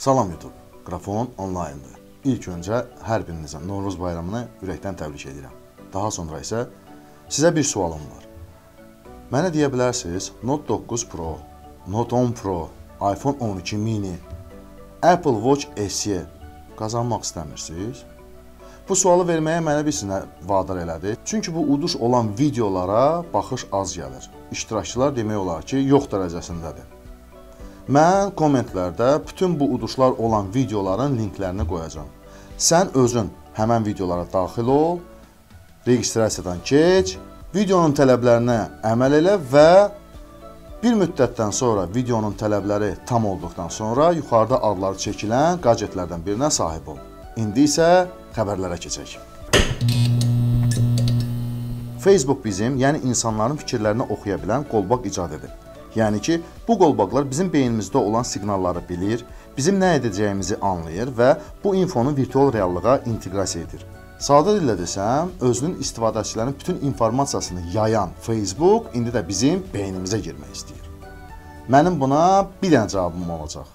Salam YouTube, Qrafon onlayndır. İlk öncə hər birinizə Novruz bayramını ürəkdən təbrik edirəm. Daha sonra isə sizə bir sualım var. Mənə deyə bilərsiniz, Note 9 Pro, Note 10 Pro, iPhone 12 mini, Apple Watch SE qazanmaq istəmirsiniz? Bu sualı verməyə mənə bir sinə vadar elədi. Çünki bu uduş olan videolara baxış az gəlir. İştirakçılar demək olar ki, yox dərəcəsindədir. Mən kommentlərdə bütün bu uduşlar olan videoların linklərini qoyacağam. Sən özün həmən videolara daxil ol, registrasiyadan keç, videonun tələblərinə əməl elə və bir müddətdən sonra videonun tələbləri tam olduqdan sonra yuxarıda adları çəkilən gadgetlərdən birinə sahib ol. İndi isə xəbərlərə keçək. Facebook bizim, yəni insanların fikirlərini oxuya bilən qolbaq icad edib. Yəni ki, bu qolbaqlar bizim beynimizdə olan siqnalları bilir, bizim nə edəcəyimizi anlayır və bu infonu virtual reallığa inteqrasiya edir. Sadə dillə desəm, özünün istifadəçilərin bütün informasiyasını yayan Facebook indi də bizim beynimizə girmək istəyir. Mənim buna bir dənə cavabım olacaq.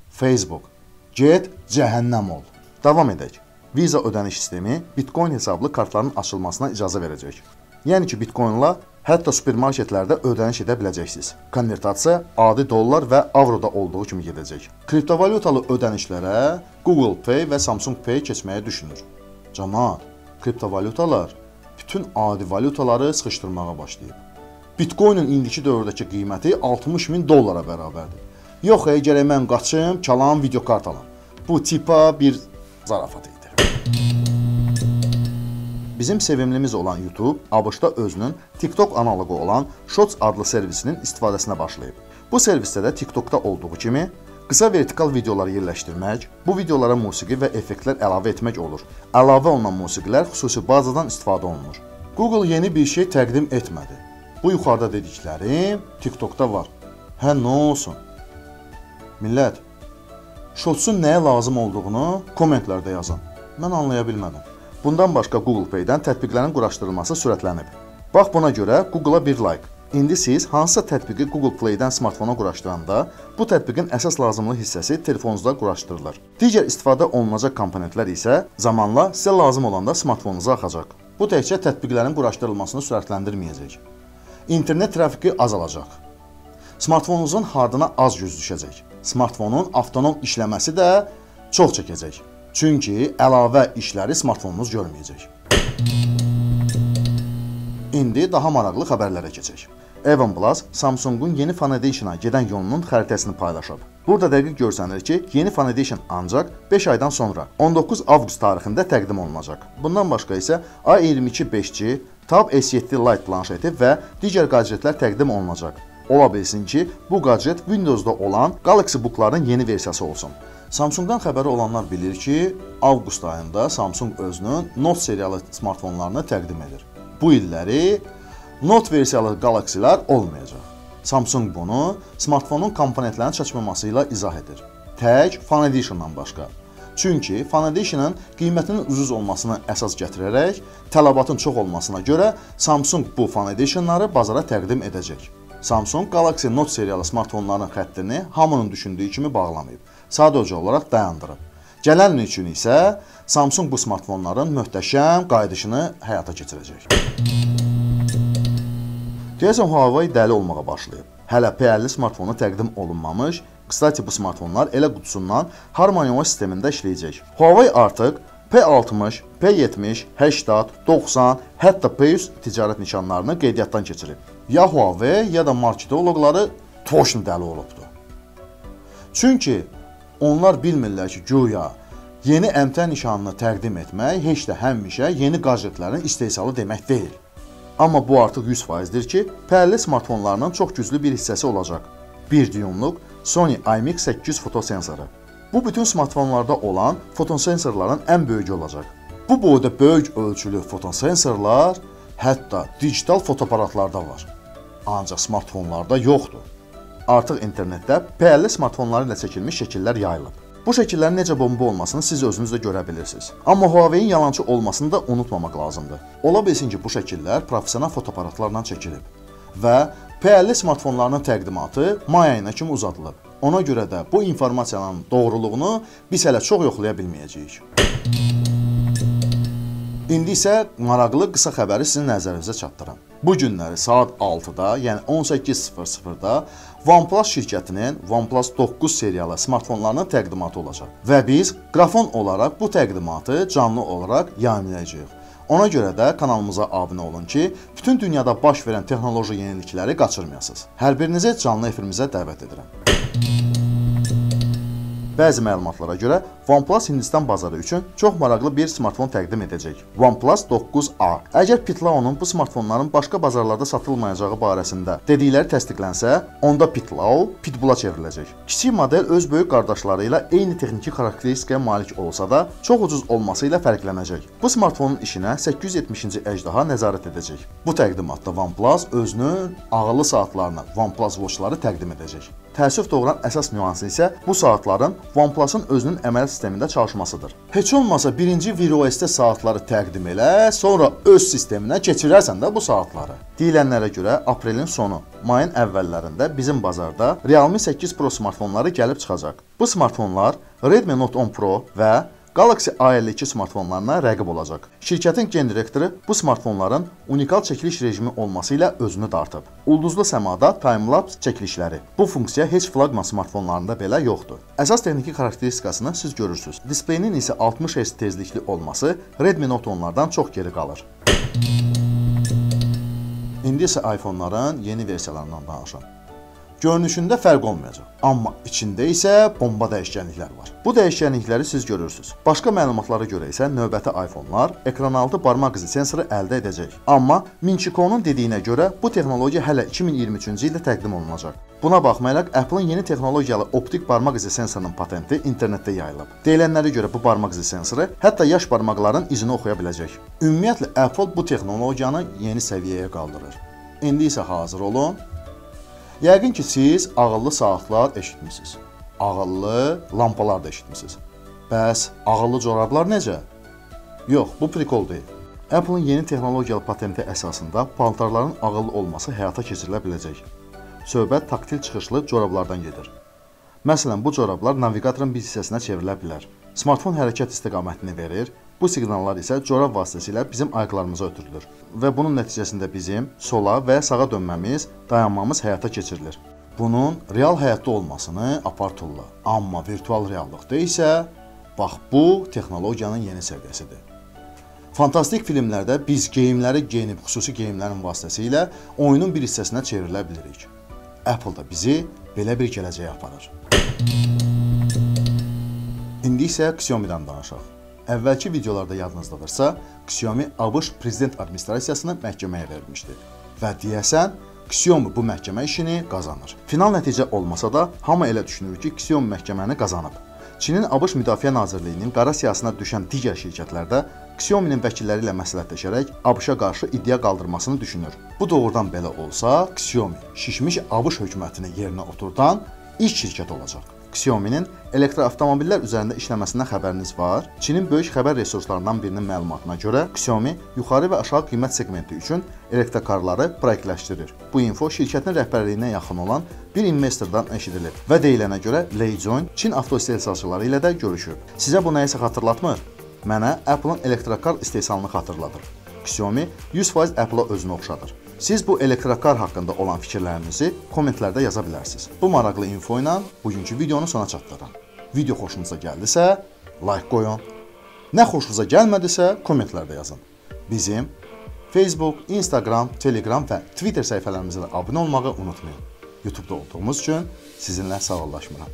Facebook, get cəhənnəm ol. Davam edək. Visa ödəniş sistemi Bitcoin hesablı kartların açılmasına icazə verəcək. Yəni ki, Bitcoinla hətta supermarketlərdə ödəniş edə biləcəksiniz. Konvertasiya adi dollar və avroda olduğu kimi gedəcək. Kriptovalyutalı ödənişlərə Google Pay və Samsung Pay keçməyi düşünür. Cəmaət, kriptovalyutalar bütün adi valyutaları sıxışdırmağa başlayıb. Bitcoinin indiki dövrdəki qiyməti 60.000 dollara bərabərdir. Yox, gərək mən qaçım, çalam, video kart alam. Bu tipa bir zarafat idi. Bizim sevimlimiz olan YouTube, ABŞ-da özünün TikTok analogu olan Shorts adlı servisinin istifadəsinə başlayıb. Bu servisdə də TikTokda olduğu kimi qısa vertikal videoları yerləşdirmək, bu videolara musiqi və effektlər əlavə etmək olur. Əlavə olunan musiqilər xüsusi bazadan istifadə olunur. Google yeni bir şey təqdim etmədi. Bu yuxarıda dediklərim TikTokda var. Hə, nə olsun? Millət, Shorts'un nəyə lazım olduğunu kommentlərdə yazın. Mən anlaya bilmədim. Bundan başqa Google Pay-dən tətbiqlərin quraşdırılması sürətlənib. Bax, buna görə Google-a bir like. İndi siz hansısa tətbiqi Google Play-dən smartfona quraşdıranda, bu tətbiqin əsas lazımlı hissəsi telefonunuzda quraşdırılır. Digər istifadə olunacaq komponentlər isə zamanla sizə lazım olanda smartfonunuza axacaq. Bu təkcə tətbiqlərin quraşdırılmasını sürətləndirməyəcək. İnternet trafiki azalacaq. Smartfonunuzun hardına az güc düşəcək. Smartfonun avtonom işləməsi də çox çəkəcək. Çünki əlavə işləri smartfonunuz görməyəcək. İndi daha maraqlı xəbərlərə keçək. Evan Plus Samsung-un yeni Foundation-a gedən yolunun xəritəsini paylaşıb. Burada dəqiq görsənir ki, yeni Foundation ancaq 5 aydan sonra 19 avqust tarixində təqdim olunacaq. Bundan başqa isə A22 5G, Tab S7 Lite planşeti və digər gadgetlər təqdim olunacaq. Ola bilsin ki, bu gadget Windows-da olan Galaxy Book-ların yeni versiyası olsun. Samsung-dan xəbəri olanlar bilir ki, avqust ayında Samsung özünün Note seriyalı smartfonlarını təqdim edir. Bu illəri Note versiyalı Galaxy-lər olmayacaq. Samsung bunu smartfonun komponentlərinin çatışmaması ilə izah edir. Tək Foundation-dan başqa. Çünki Foundation-ın qiymətinin ucuz olmasını əsas gətirərək, tələbatın çox olmasına görə Samsung bu Foundation-ları bazara təqdim edəcək. Samsung Galaxy Note seriyalı smartfonların xəttini hamının düşündüyü kimi bağlamayıb. Sadəcə olaraq dayandırıb. Gələn il üçün isə Samsung bu smartfonların möhtəşəm qayıdışını həyata keçirəcək. Deyəsən, Huawei dəli olmağa başlayıb. Hələ P50 smartfonu təqdim olunmamış, qısaca bu smartfonlar elə qutusundan Harmony OS sistemində işləyəcək. Huawei artıq P60, P70, 80, 90, hətta P100 ticarət nişanlarını qeydiyyatdan keçirib. Ya Huawei, ya da marketoloqları toşun dəli olubdur. Çünki onlar bilmirlər ki, güya yeni əmtə nişanını təqdim etmək heç də həmişə yeni gadgetlərin istehsalı demək deyil. Amma bu artıq 100%dir ki, P50 smartfonlarının çox güclü bir hissəsi olacaq. 1 düyumluq Sony IMX800 fotosensoru. Bu bütün smartfonlarda olan fotosensorların ən böyüyü olacaq. Bu boyda böyük ölçülü fotosensorlar hətta digital fotoaparatlarda var. Ancaq smartfonlarda yoxdur. Artıq internetdə P50 smartfonları ilə çəkilmiş şəkillər yayılıb. Bu şəkillərin necə bomba olmasını siz özünüz də görə bilirsiniz. Amma Huawei-in yalancı olmasını da unutmamaq lazımdır. Ola bilsin ki, bu şəkillər professional fotoaparatlarla çəkilib və P50 smartfonlarının təqdimatı may ayına kimi uzadılıb. Ona görə də bu informasiyanın doğruluğunu biz hələ çox yoxlaya bilməyəcəyik. İndi isə maraqlı qısa xəbəri sizin nəzərinizə çatdırım. Bu günləri saat 6-da, yəni 18:00-da OnePlus şirkətinin OnePlus 9 seriyalı smartfonlarının təqdimatı olacaq. Və biz qrafon olaraq bu təqdimatı canlı olaraq yayımlayacağıq. Ona görə də kanalımıza abunə olun ki, bütün dünyada baş verən texnoloji yenilikləri qaçırmayasınız. Hər birinizi canlı efirimizə dəvət edirəm. Bəzi məlumatlara görə OnePlus Hindistan bazarı üçün çox maraqlı bir smartfon təqdim edəcək. OnePlus 9A. Əgər Pitlao'nun bu smartfonların başqa bazarlarda satılmayacağı barəsində dedikləri təsdiqlənsə, onda Pitlao Pitbull'a çevriləcək. Kiçik model öz böyük qardaşları ilə eyni texniki xarakteristikaya malik olsa da, çox ucuz olması ilə fərqlənəcək. Bu smartfonun işinə 870-ci əjdaha nəzarət edəcək. Bu təqdimatda OnePlus özünün ağıllı saatlarını, OnePlus Watch'ları təqdim edəcək. Təəssüf doğuran əsas nüansı isə bu saatların OnePlus-ın özünün əməliyyat sistemində çalışmasıdır. Heç olmasa birinci Wear OS-də saatları təqdim elə, sonra öz sisteminə keçirərsən də bu saatları. Deyilənlərə görə aprelin sonu, mayın əvvəllərində bizim bazarda Realme 8 Pro smartfonları gəlib çıxacaq. Bu smartfonlar Redmi Note 10 Pro və Galaxy A52 smartfonlarına rəqib olacaq. Şirkətin gen direktoru bu smartfonların unikal çəkiliş rejimi olması ilə özünü dartıb. Ulduzlu səmada time-lapse çəkilişləri. Bu funksiya heç flagman smartfonlarında belə yoxdur. Əsas texniki xarakteristikasını siz görürsünüz. Displeyinin isə 60 Hz tezlikli olması Redmi Note 10-lardan çox geri qalır. İndi isə iPhone-ların yeni versiyalarından danışım. Görünüşündə fərq olmayacaq, amma içində isə bomba dəyişkənliklər var. Bu dəyişkənlikləri siz görürsünüz. Başqa məlumatlara görə isə növbəti iPhone-lar ekranaltı barmaq izi sensoru əldə edəcək. Amma Minchikonun dediyinə görə bu texnologiya hələ 2023-cü ildə təqdim olunacaq. Buna baxmayaraq Apple-ın yeni texnologiyalı optik barmaq izi sensorunun patenti internetdə yayılıb. Deyilənlərə görə bu barmaq izi sensoru hətta yaş barmaqların izini oxuya biləcək. Ümumiyyətlə Apple bu texnologiyanı yeni səviyyəyə qaldırır. İndi isə hazır olun. Yəqin ki, siz ağıllı saatlar eşitmisiniz. Ağıllı lampalar da eşitmisiniz. Bəs ağıllı corablar necə? Yox, bu prikol deyil. Apple-ın yeni texnologiyalı patenti əsasında paltarların ağıllı olması həyata keçirilə biləcək. Söhbət taktil çıxışlı corablardan gedir. Məsələn, bu corablar navigatorun bir hissəsinə çevrilə bilər. Smartfon hərəkət istiqamətini verir. Bu siqnallar isə corab vasitəsilə bizim ayaqlarımıza ötürülür və bunun nəticəsində bizim sola və sağa dönməmiz, dayanmamız həyata keçirilir. Bunun real həyatda olmasını apartırlar. Amma virtual reallıqda isə bax bu texnologiyanın yeni səviyyəsidir. Fantastik filmlərdə biz geyimləri geyinib xüsusi geyimlərin vasitəsilə oyunun bir hissəsinə çevrilə bilirik. Apple da bizi belə bir gələcəyə aparır. İndi isə Xiaomi-dən danışaq. Əvvəlki videolarda yadınızdadırsa, Xiaomi ABŞ prezident administrasiyasını məhkəməyə vermişdi və deyəsən, Xiaomi bu məhkəmə işini qazanır. Final nəticə olmasa da, hamı elə düşünür ki, Xiaomi məhkəməni qazanıb. Çinin ABŞ Müdafiə Nazirliyinin qara siyahısına düşən digər şirkətlərdə Xiaomi-nin vəkilləri ilə məsləhətləşərək ABŞ-a qarşı iddia qaldırmasını düşünür. Bu doğrudan belə olsa, Xiaomi şişmiş ABŞ hökumətini yerinə oturdan ilk şirkət olacaq. Xiaomi-nin elektroavtomobillər üzərində işləməsindən xəbəriniz var. Çinin böyük xəbər resurslarından birinin məlumatına görə Xiaomi yuxarı və aşağı qiymət segmenti üçün elektrokarları proyektləşdirir. Bu info şirkətin rəhbərliyinə yaxın olan bir investordan eşidilib və deyilənə görə Lei Jun Çin avtoistehsalçıları ilə də görüşüb. Sizə bu nəyisə xatırlatmır? Mənə Apple-ın elektrokar istehsalını xatırladır. Xiaomi 100% Apple-a özünü oxşadır. Siz bu elektrokar haqqında olan fikirlərinizi kommentlərdə yaza bilərsiniz. Bu maraqlı info ilə bugünkü videonu sona çatdırıram. Video xoşunuza gəldisə, like qoyun. Nə xoşunuza gəlmədisə, kommentlərdə yazın. Bizim Facebook, Instagram, Telegram və Twitter səhifələrimizə də abunə olmağı unutmayın. YouTube-da olduğumuz üçün sizinlə sağollaşmıram.